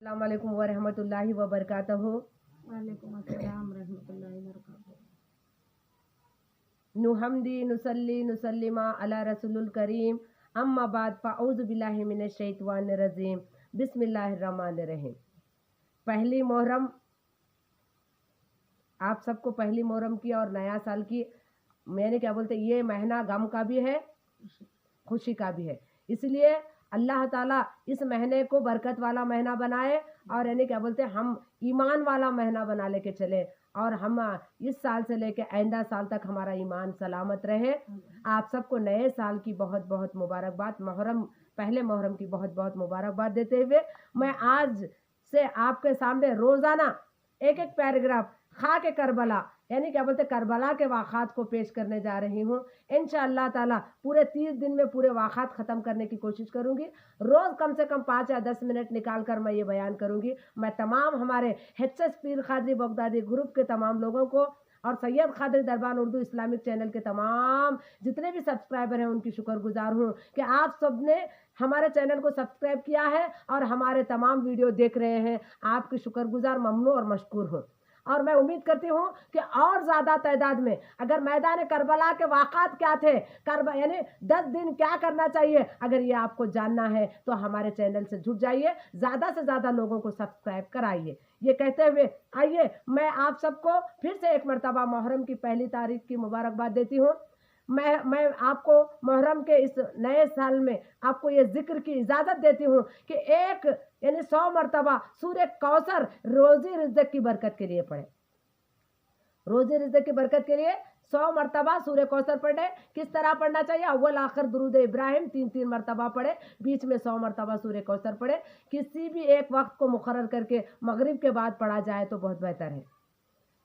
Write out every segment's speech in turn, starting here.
अस्सलाम वालेकुम व रहमतुल्लाहि व बरकातहू। वालेकुम अस्सलाम रहमतुल्लाहि व बरकातहू। नुहम्दी नुसल्ली नुसल्लिमा अला रसूलुल करीम अम्मा बाद फ़अऊज़ु बिल्लाहि मिनश शैतानिर रजीम बिस्मिल्लाहिर रहमानिर रहीम। पहली मुहर्रम, आप सबको पहली मुहर्रम की और नया साल की, मैंने क्या बोलते, ये महीना गम का भी है, खुशी का भी है। इसलिए अल्लाह ताला इस महीने को बरकत वाला महीना बनाए और यानी क्या बोलते हम ईमान वाला महीना बना लेके चले और हम इस साल से लेके आइंदा साल तक हमारा ईमान सलामत रहे। आप सबको नए साल की बहुत बहुत मुबारकबाद, पहले मुहर्रम की बहुत बहुत मुबारकबाद देते हुए मैं आज से आपके सामने रोज़ाना एक एक पैराग्राफ खाके करबला यानी क्या बोलते करबला के वाक़ात को पेश करने जा रही हूँ। इंशाअल्लाह ताला पूरे 30 दिन में पूरे वाक़ात ख़त्म करने की कोशिश करूँगी। रोज़ कम से कम 5 या 10 मिनट निकाल कर मैं ये बयान करूँगी। मैं तमाम हमारे HS पीर क़ादरी बगदादी ग्रुप के तमाम लोगों को और सैयद क़ादरी दरबार उर्दू इस्लामिक चैनल के तमाम जितने भी सब्सक्राइबर हैं उनकी शुक्रगुजार हूँ कि आप सब ने हमारे चैनल को सब्सक्राइब किया है और हमारे तमाम वीडियो देख रहे हैं। आपकी शुक्रगुजार, ममनू और मशकूर हूँ। और मैं उम्मीद करती हूँ कि और ज़्यादा तादाद में अगर मैदान करबला के वाक़ात क्या थे, यानी 10 दिन क्या करना चाहिए, अगर ये आपको जानना है तो हमारे चैनल से जुड़ जाइए, ज़्यादा से ज़्यादा लोगों को सब्सक्राइब कराइए। ये कहते हुए आइए मैं आप सबको फिर से एक मरतबा मुहर्रम की पहली तारीख की मुबारकबाद देती हूँ। मैं आपको मुहर्रम के इस नए साल में आपको ये जिक्र की इजाज़त देती हूँ कि एक यानी 100 मरतबा सूरह कौसर रोज़ी रिज़्क़ की बरकत के लिए पढ़े। रोज़ी रिज़्क़ की बरकत के लिए 100 मरतबा सूरह कौसर पढ़े। किस तरह पढ़ना चाहिए? अव्वल आखिर दुरूद इब्राहिम 3-3 मरतबा पढ़े, बीच में 100 मरतबा सूरह कौसर पढ़े। किसी भी एक वक्त को मुकर्रर करके मगरिब के बाद पढ़ा जाए तो बहुत बेहतर है।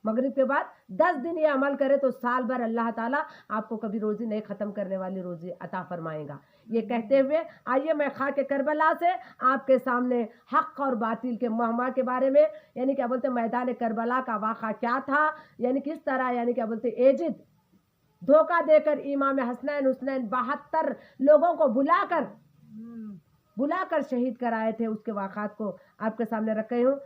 मगरिब के बाद 10 दिन ये अमल करे तो साल भर अल्लाह ताला आपको कभी रोज़ी नहीं ख़त्म करने वाली रोज़ी अता फरमाएगा। ये कहते हुए आइए मैं खाके करबला से आपके सामने हक़ और बातिल के मुआमा के बारे में यानी क्या बोलते मैदान करबला का वाक़ा क्या था, यानी किस तरह यानी क्या बोलते एजिद धोखा देकर इमाम हसनैन हुसनैन 72 लोगों को बुलाकर शहीद कराए थे, उसके वाक़ात को आपके सामने रख रही हूँ।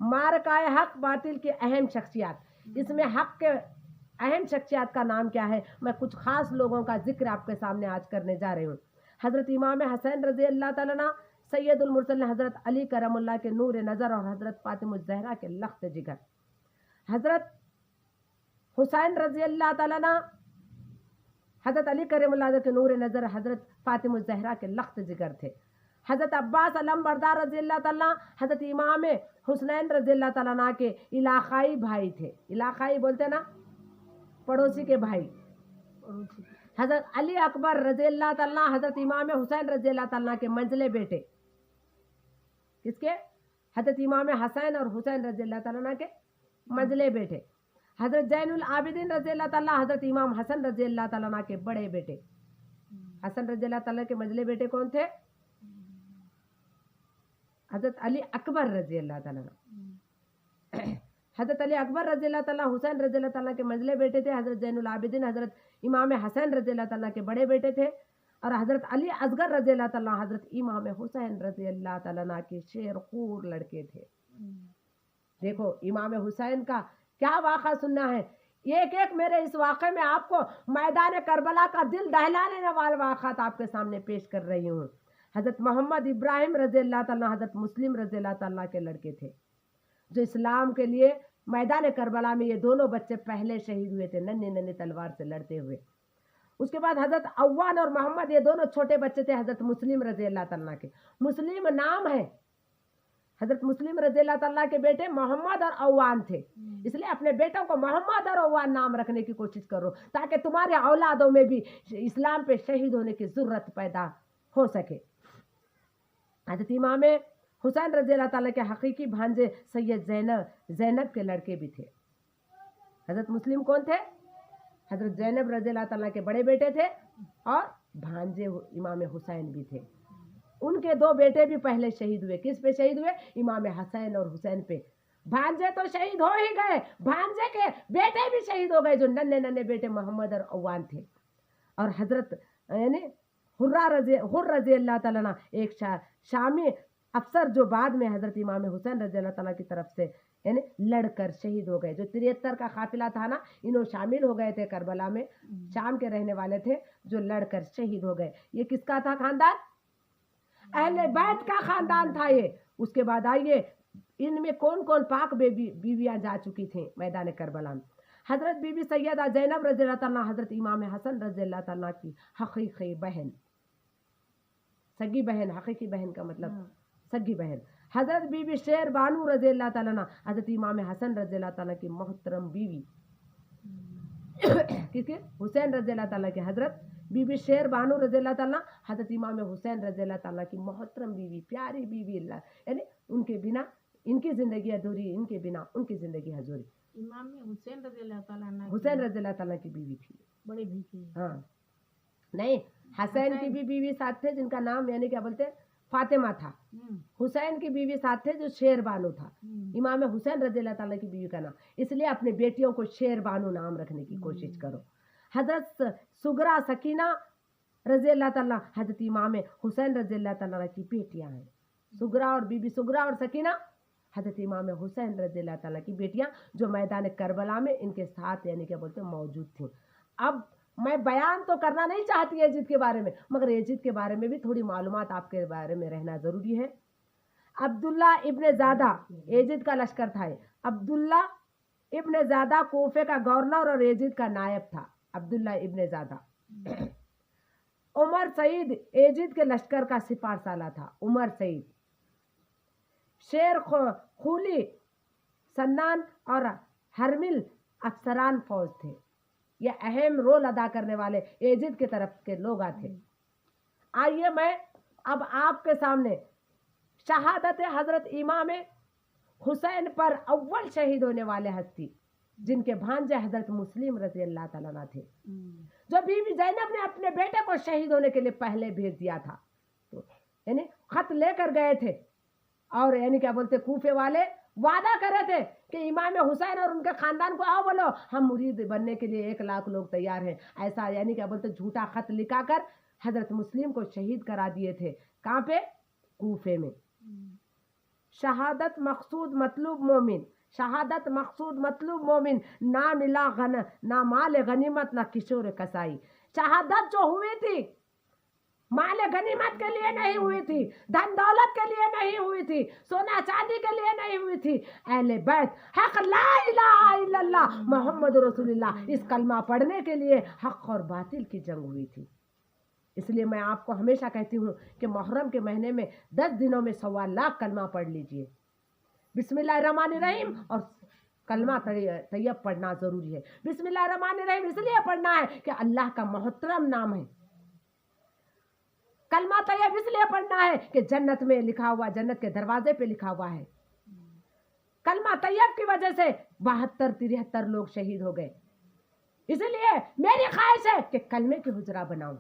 मारकाए हक बातिल की अहम शख्सियात, इसमें हक के अहम शख्सियात का नाम क्या है, मैं कुछ ख़ास लोगों का जिक्र आपके सामने आज करने जा रही हूँ। हज़रत इमाम हसन रज़ी अल्लाह तआला अन्हु, सैयदुल मुरसलीन हज़रत अली करमुल्लाह के नूर नज़र और हज़रत फ़ातिमुज़ ज़हरा के लख्त जिगर, हज़रत हुसैन रज़ी अल्लाह तआला अन्हु, हज़रत अली करमुल्लाह के नूर नज़र, हज़रत फ़ातिमुज़ ज़हरा के लख्त जिगर थे। हज़रत अब्बास अलम बरदार रज़ी अल्लाह तआला, हज़रत इमाम हुसैन रज़ी अल्लाह तआला के इलाक़ाई भाई थे। इलाक़ाई बोलते ना, पड़ोसी के भाई। हज़रत अली अकबर रज़ी अल्लाह तआला, हज़रत इमाम हुसैन रज़ी अल्लाह तआला के मंझले बेटे, किसके? हज़रत इमाम हसन और हुसैन रज़ी अल्लाह तआला के मंझले बेटे। हज़रत ज़ैनुल आबिदीन रज़ी अल्लाह तआला, हज़रत इमाम हसन रज़ी अल्लाह तआला के बड़े बेटे। हसन रज़ी अल्लाह तआला के मंझले बेटे कौन थे? हज़रत अली अकबर रज़ी अल्लाह तआला। हज़रत अली अकबर रज़ी अल्लाह तआला हुसैन रज़ी अल्लाह तआला के मंझले बेटे थे। हज़रत ज़ैनुल आबिदीन हज़रत इमाम हसन रज़ी अल्लाह तआला के बड़े बेटे थे और हज़रत अली असगर रज़ी अल्लाह तआला हज़रत इमाम हुसैन रज़ी अल्लाह तआला के शेरखूर लड़के थे। देखो इमाम हुसैन का क्या वाक़ा सुनना है। एक एक मेरे इस वाक़े में आपको मैदान करबला का दिल दहला लेने वाले वाक़ात आपके सामने पेश कर रही हूँ। हज़रत मोहम्मद इब्राहिम रज़ी अल्लाह तआला, हज़रत मुस्लिम रज़ी अल्लाह तआला के लड़के थे, जो इस्लाम के लिए मैदान करबला में ये दोनों बच्चे पहले शहीद हुए थे, नन्हे नन्हे तलवार से लड़ते हुए। उसके बाद हज़रत अव्वान और मोहम्मद ये दोनों छोटे बच्चे थे हज़रत मुस्लिम रज़ी अल्लाह तआला के। मुस्लिम नाम है, हज़रत मुस्लिम रज़ी अल्लाह तआला के बेटे मोहम्मद और अव्वान थे, इसलिए अपने बेटों को मोहम्मद और अव्वान नाम रखने की कोशिश करो ताकि तुम्हारे औलादों में भी इस्लाम पे शहीद होने की ज़रूरत पैदा हो सके। हज़रत इमाम हुसैन रज़ी अल्लाह तआला के हकीकी भांजे सैयद ज़ैनब के लड़के भी थे। हज़रत मुस्लिम कौन थे? हज़रत ज़ैनब रज़ी अल्लाह तआला के बड़े बेटे थे और भांजे इमाम हुसैन भी थे। उनके 2 बेटे भी पहले शहीद हुए। किस पे शहीद हुए? इमाम हसन और हुसैन पे। भांजे तो शहीद हो ही गए, भांजे के बेटे भी शहीद हो गए, जो नन्हे नन्हे बेटे मोहम्मद और अव्वान थे। और हज़रत यानी हुर्र रज़ी अल्लाह तआला एक शामी अफसर जो बाद में हजरत इमाम हुसैन रज़ी अल्लाह ताला की तरफ से यानी लड़कर शहीद हो गए। जो 73 का काफिला था ना, इन्हों शामिल हो गए थे करबला में, शाम के रहने वाले थे, जो लड़कर शहीद हो गए। ये किसका था खानदान? अहले बैत का खानदान था ये। उसके बाद आइए, इनमें कौन कौन पाक बीवियां जा चुकी थी मैदान करबला में। हजरत बीबी सैयदा जैनब रज़ी अल्लाह ताला हजरत इमाम हसन रज़ी अल्लाह ताला की हकीकी बहन, सगी बहन, हकीकी बहन का मतलब सगी बहन। हजरत बीबी शेर बानू रज़ी अल्लाह ताला ना हजरत इमाम हसन रज़ी अल्लाह ताला की मोहतरम बीवी, किसके? हुसैन रज़ी अल्लाह ताला की हजरत बीबी शेर बानू रज़ी अल्लाह ताला हजरत इमाम हुसैन रज़ी अल्लाह ताला की मोहतरम बीवी, प्यारी बीवी, यानी उनके बिना इनकी जिंदगी अधूरी, इनके बिना उनकी जिंदगी हजूरी। इमाम में हुसैन रज़ी अल्लाह ताला ना हुसैन रज़ी अल्लाह ताला की बीवी थी, बड़ी भी थी। हाँ नहीं, हसैन की भी बीवी साथ थे जिनका नाम यानी क्या बोलते हैं फातिमा था। हुसैन की बीवी साथ थे जो शेर बानो था। इमाम हुसैन रज़ी अल्लाह ताला की बीवी का नाम, इसलिए अपने बेटियों को शेर बानो नाम रखने की कोशिश करो। हजरत सुगरा सकीना रज़ी अल्लाह ताला हजरत इमाम हुसैन रज़ी अल्लाह ताला की बेटियां हैं। सुगरा और बीबी सुगरा और सकीना हजरत इमाम हुसैन रज़ी अल्लाह ताला की बेटियां, जो मैदान करबला में इनके साथ यानी क्या बोलते हैं मौजूद थी। अब मैं बयान तो करना नहीं चाहती यजीद के बारे में, मगर यजीद के बारे में भी थोड़ी मालूमात आपके बारे में रहना ज़रूरी है। अब्दुल्ला इब्न ज़ादा यजीद का लश्कर था। अब्दुल्ला इब्न ज़ादा कोफे का गवर्नर और यजीद का नायब था। अब्दुल्ला इब्न ज़ादा। उमर सईद यजीद के लश्कर का सिपारसाला था। उमर सईद। शेर खूली, सन्नान और हरमिल अफसरान फौज थे। ये अहम रोल अदा करने वाले यजीद के तरफ के लोग थे। आइए मैं अब आपके सामने शहादत हजरत इमाम हुसैन पर अव्वल शहीद होने वाले हस्ती, जिनके भांजे हजरत मुस्लिम रज़ी अल्लाह ताला थे, जो बीबी जैनब ने अपने बेटे को शहीद होने के लिए पहले भेज दिया था। तो यानी खत लेकर गए थे और यानी क्या बोलते कूफे वाले वादा कर रहे थे कि इमाम हुसैन और उनके खानदान को आओ बोलो, हम मुरीद बनने के लिए 1 लाख लोग तैयार हैं। ऐसा यानी क्या बोलते झूठा खत लिखा कर हजरत मुस्लिम को शहीद करा दिए थे। कहाँ पे? कूफे में। शहादत मकसूद मतलूब मोमिन, शहादत मकसूद मतलूब मोमिन, ना मिला ना माल गनीमत ना किशोर कसाई। शहादत जो हुई थी माल गनीमत के लिए नहीं हुई थी, धन दौलत के लिए नहीं हुई थी, सोना चांदी के लिए नहीं हुई थी। अहले बैत हक ला इलाहा इल्लल्लाह मोहम्मद रसूलुल्लाह, इस कलमा पढ़ने के लिए हक और बातिल की जंग हुई थी। इसलिए मैं आपको हमेशा कहती हूँ कि मुहर्रम के महीने में 10 दिनों में 1.25 लाख कलमा पढ़ लीजिए। बिस्मिल्लाहिर्रहमानिर्रहीम और कलमा तैयब पढ़ना ज़रूरी है। बिस्मिल्लाहिर्रहमानिर्रहीम इसलिए पढ़ना है कि अल्लाह का मोहतरम नाम है। कलमा तैयब इसलिए पढ़ना है कि जन्नत में लिखा हुआ, जन्नत के दरवाजे पे लिखा हुआ है। कलमा तैयब की वजह से 72-73 लोग शहीद हो गए। इसलिए मेरी ख्वाहिश है कि कलमे की हुजरा बनाऊं।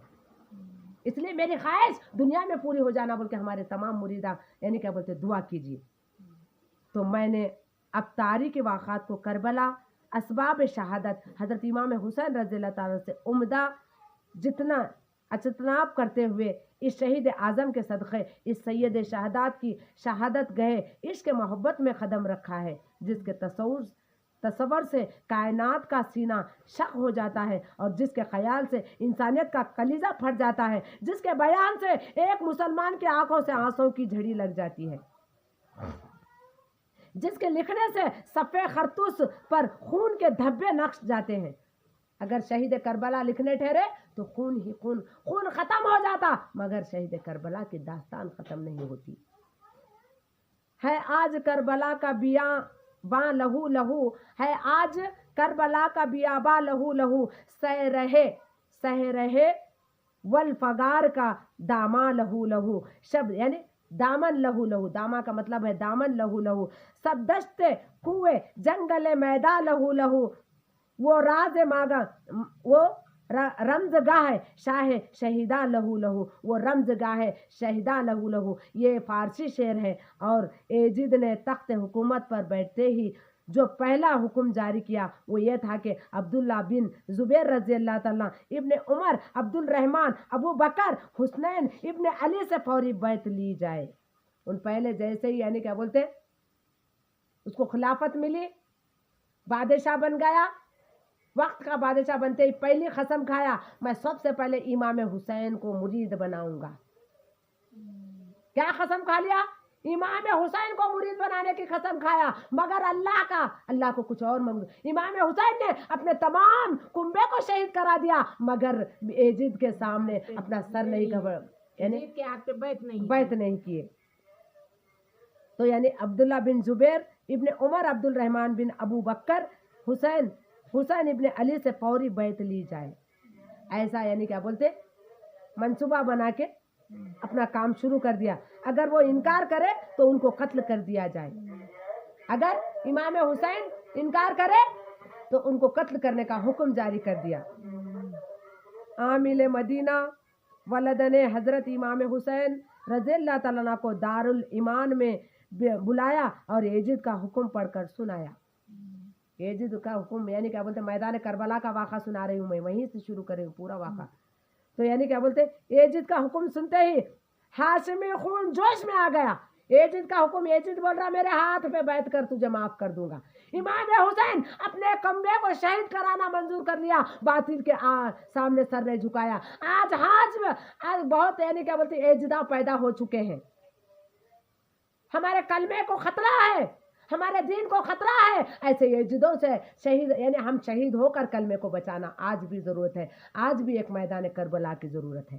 इसलिए मेरी ख्वाहिश दुनिया में पूरी हो जाना बोल के हमारे तमाम मुरीदा यानी क्या बोलते दुआ कीजिए। तो मैंने अब तारीख वाक़ात को करबला, असबाब शहादत हजरत इमाम हुसैन रज़ी अल्लाह ताला से उम्दा जितना अचतनाब करते हुए इस शहीद आज़म के सदक़े इस सैयद शहादात की शहादत गए इश्क मोहब्बत में क़दम रखा है, जिसके तसव्वुर से कायनात का सीना शक हो जाता है और जिसके ख्याल से इंसानियत का कलीजा फट जाता है, जिसके बयान से एक मुसलमान की आंखों से आंसू की झड़ी लग जाती है, जिसके लिखने से सफ़े खरतूस पर खून के धब्बे नक्श जाते हैं। अगर शहीद करबला लिखने ठहरे तो खून ही खून ख़त्म हो जाता, मगर शहीद करबला की दास्तान ख़त्म नहीं होती है। आज करबला का बियाबा लहू लहू है, आज करबला का बियाबा लहू लहू, सह रहे वल फगार का दामा लहू लहू। शब्द यानी दामन लहू लहू, दामा का मतलब है दामन लहू लहू। सब दश्ते कुए जंगल मैदा लहू लहू, वो राज मागा वो रमज़गाह है शाह शहीदा लहू लहू, वो रमज़गाह है शहीदा लहू लहू। ये फ़ारसी शेर है। और यजीद ने तख्त हुकूमत पर बैठते ही जो पहला हुक्म जारी किया वो ये था कि अब्दुल्ला बिन ज़ुबैर रज़ी अल्लाह ताला, इब्ने उमर, अब्दुल रहमान, अबू बकर, हुसनैन इब्ने अली से फौरी बैत ली जाए। ان پہلے جیسے ہی یعنی کیا بولتے اس کو خلافت ملی, بادشاہ بن گیا, وقت کا بادشاہ بنتے ہی پہلی قسم کھایا میں سب سے پہلے امام حسین کو مرید بناؤں گا. کیا قسم کھا لیا؟ امام حسین کو مرید بنانے کی قسم کھایا, مگر اللہ کو کچھ اور منظور. امام حسین نے اپنے تمام کنبے کو شہید کرا دیا, مگر یزید کے سامنے اپنا سر نہیں گھبرا, یعنی کے ہاتھ پہ بیعت نہیں کیے. تو یعنی عبداللہ بن زبیر ابن عمر, عبد الرحمن بن ابو بکر, حسین ابن علی سے فوری بیعت لی جائے. ایسا یعنی کیا بولتے منصوبہ بنا کے اپنا کام شروع کر دیا. اگر وہ انکار کرے تو ان کو قتل کر دیا جائے, اگر امام حسین انکار کرے تو ان کو قتل کرنے کا حکم جاری کر دیا. عامل مدینہ ولدن حضرت امام حسین رضی اللہ تعالیٰ عنہ کو دار الایمان میں بلایا اور یزید کا حکم پڑھ کر سنایا. یزید کا حکم یعنی کیا بولتے میدان کربلا کا واقعہ سنا رہی ہوں میں, وہیں سے شروع کرے ہوں پورا واقعہ. تو یعنی کیا بولتے یزید کا حکم سنتے ہی ہاشمی خون جوش میں آ گیا. یزید کا حکم, یزید بول رہا میرے ہاتھ پہ بیعت کر تجھے معاف کر دوں گا. امام حسین اپنے کمبے کو شہید کرانا منظور کر لیا, باطل کے سامنے سر نہیں جھکایا. آج بہت یعنی کیا بولتے یزیدہ پیدا ہو چکے ہیں. ہمارے کلمے کو خطرہ ہے, ہمارے دین کو خطرہ ہے. ایسے یزیدوں سے شہید یعنی ہم شہید ہو کر کلمے کو بچانا آج بھی ضرورت ہے. آج بھی ایک میدان کربلا کی ضرورت ہے.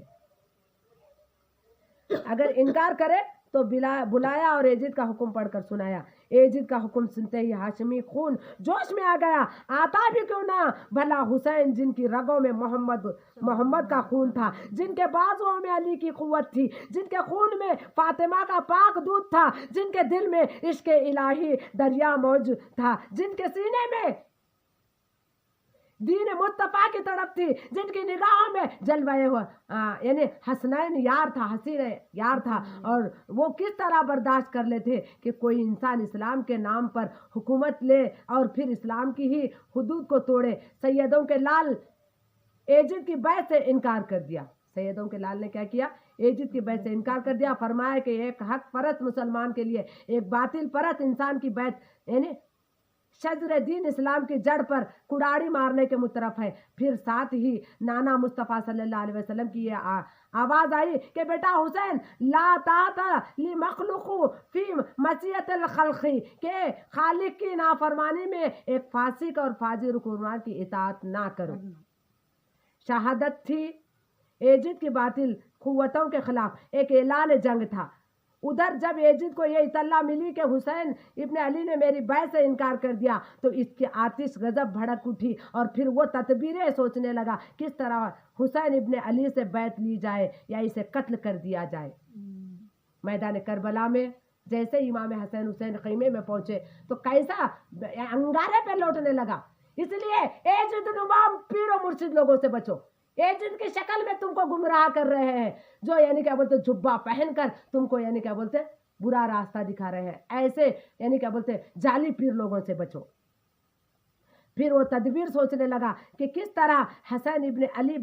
اگر انکار کرے تو بلایا اور یزید کا حکم پڑھ کر سنایا. یزید کا حکم سنتے ہی ہاشمی خون جوش میں آ گیا. آتا بھی کیوں نہ بھلا حسین, جن کی رگوں میں محمد کا خون تھا, جن کے بازوؤں میں علی کی قوت تھی, جن کے خون میں فاطمہ کا پاک دودھ تھا, جن کے دل میں عشق الہی دریا موج تھا, جن کے سینے میں دین مصطفیٰ کی طرف تھی, جن کی نگاہوں میں جلوے ہوا یعنی حسنین یار تھا, حسین یار تھا. اور وہ کس طرح برداشت کر لیتے کہ کوئی انسان اسلام کے نام پر حکومت لے اور پھر اسلام کی ہی حدود کو توڑے. سیدوں کے لال یزید کی بیعت سے انکار کر دیا. سیدوں کے لال نے کیا کیا؟ یزید کی بیعت سے انکار کر دیا. فرمایا کہ ایک حق پرست مسلمان کے لیے ایک باطل پرست انسان کی بیعت یعنی شجر دین اسلام کی جڑ پر کڑاڑی مارنے کے مترف ہے. پھر ساتھ ہی نانا مصطفیٰ صلی اللہ علیہ وسلم کی یہ آواز آئی کہ بیٹا حسین, لا طاعت لمخلوق فی معصیت الخلق, کہ خالق کی نافرمانی میں ایک فاسق اور فاجر حکمران کی اطاعت نہ کرو. شہادت تھی یزید کی باطل قوتوں کے خلاف ایک اعلان جنگ تھا. ادھر جب یزید کو یہ اطلاع ملی کہ حسین ابن علی نے میری بیعت سے انکار کر دیا تو اس کی آتش غضب بھڑک اٹھی, اور پھر وہ تدبیریں سوچنے لگا کس طرح حسین ابن علی سے بیعت لی جائے یا اسے قتل کر دیا جائے. میدان کربلا میں جیسے امام حسین خیمے میں پہنچے تو کیسا انگارے پہ لوٹنے لگا. اس لیے یزید نما پیر و مرشد لوگوں سے بچو. یزید کی شکل میں تم کو گمراہ کر رہے ہیں, جو یعنی کیا بولتے جبہ پہن کر تم کو یعنی کیا بولتے برا راستہ دکھا رہے ہیں. ایسے یعنی کیا بولتے جعلی پیر لوگوں سے بچو. پھر وہ تدبیر سوچنے لگا کہ کس طرح حسین ابن علی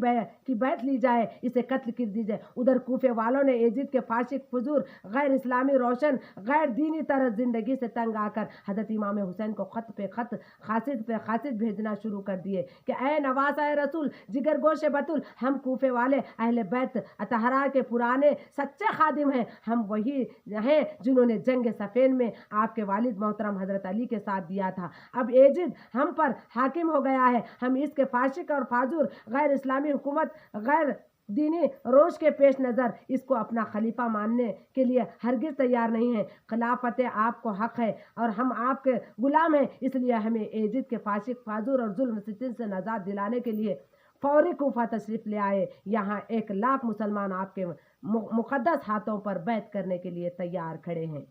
کی بیعت لی جائے, اسے قتل کر دی جائے. ادھر کوفے والوں نے یزید کے فاسق فجور غیر اسلامی روشن غیر دینی طرز زندگی سے تنگ آ کر حضرت امام حسین کو خط پہ خط قاصد پہ قاصد بھیجنا شروع کر دیے کہ اے نواسہ رسول جگر گوش بطول, ہم کوفے والے اہل بیت اطہرا کے پرانے سچے خادم ہیں. ہم وہی ہیں جنہوں نے جنگ صفین میں آپ کے والد محترم حضرت علی کے ساتھ دیا تھا. اب یزید ہم پر حاکم ہو گیا ہے. ہم اس کے فاسق اور فاجر غیر اسلامی حکومت غیر دینی روش کے پیش نظر اس کو اپنا خلیفہ ماننے کے لیے ہرگز تیار نہیں ہے. خلافت آپ کو حق ہے اور ہم آپ کے غلام ہیں. اس لیے ہمیں یزید کے فاسق فاجر اور ظلم ستم سے نجات دلانے کے لیے فوری کوفہ تشریف لے آئے. یہاں 1,00,000 مسلمان آپ کے مقدس ہاتھوں پر بیعت کرنے کے لیے تیار کھڑے ہیں.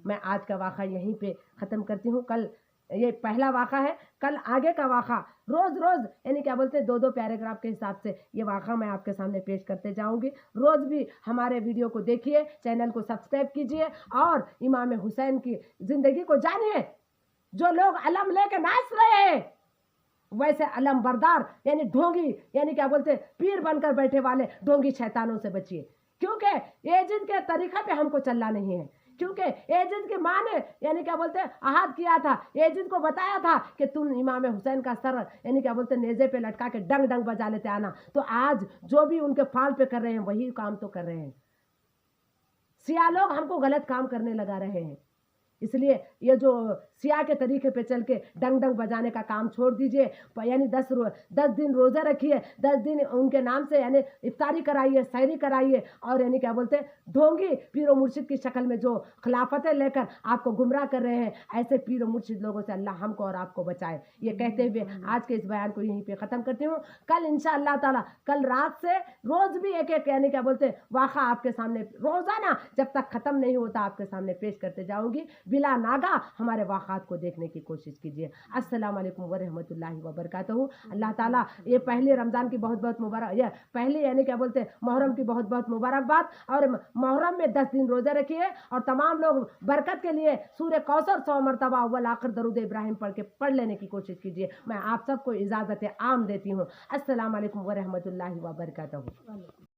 میں آج کا واقعہ یہیں پہ ختم کرتی ہوں. کل یہ پہلا واقعہ ہے, کل آگے کا واقعہ روز یعنی کیا بولتے 2 پیراگراف کے حساب سے یہ واقعہ میں آپ کے سامنے پیش کرتے جاؤں گی. روز بھی ہمارے ویڈیو کو دیکھیے, چینل کو سبسکرائب کیجیے اور امام حسین کی زندگی کو جانیے. جو لوگ علم لے کے ناچ رہے ہیں ویسے علم بردار یعنی ڈھونگی یعنی کیا بولتے پیر بن کر بیٹھے والے ڈھونگی شیطانوں سے بچیے, کیونکہ یزید کے طریقہ پہ ہم کو چلنا نہیں ہے. کیونکہ یزید کی ماں نے یعنی کیا بولتے ہیں عہد کیا تھا, یزید کو بتایا تھا کہ تم امام حسین کا سر یعنی کیا بولتے ہیں نیزے پہ لٹکا کے ڈنگ ڈنگ بجا لیتے آنا. تو آج جو بھی ان کے فال پہ کر رہے ہیں وہی کام تو کر رہے ہیں. سیاہ لوگ ہم کو غلط کام کرنے لگا رہے ہیں. اس لیے یہ جو سیاہ کے طریقے پہ چل کے ڈنگ ڈنگ بجانے کا کام چھوڑ دیجئے. یعنی 10 دن روزے رکھیے, 10 دن ان کے نام سے یعنی افطاری کرائیے, سحری کرائیے, اور یعنی کیا بولتے ہیں ڈھونگی پیر و مرشد کی شکل میں جو خلافتیں لے کر آپ کو گمراہ کر رہے ہیں, ایسے پیر و مرشد لوگوں سے اللہ ہم کو اور آپ کو بچائے. یہ کہتے ہوئے آج کے اس بیان کو یہیں پہ ختم کرتی ہوں. کل انشاءاللہ تعالی کل رات سے روز بھی ایک ایک یعنی کیا بولتے ہیں واقعہ آپ کے سامنے روزانہ جب تک ختم نہیں ہوتا آپ کے سامنے پیش کرتے جاؤں گی. بلا ناگا ہمارے واقعات کو دیکھنے کی کوشش کیجیے. السلام علیکم ورحمۃ اللہ وبرکاتہ. اللہ تعالیٰ یہ پہلے رمضان کی بہت بہت مبارک, یہ پہلے یعنی کیا بولتے ہیں محرم کی بہت بہت مبارکباد. اور محرم میں 10 دن روزے رکھیے, اور تمام لوگ برکت کے لیے سورہ کوثر 100 مرتبہ اول آخر درود ابراہیم پڑھ لینے کی کوشش کیجیے. میں آپ سب کو اجازت عام دیتی ہوں. السلام علیکم ورحمۃ اللہ وبرکاتہ.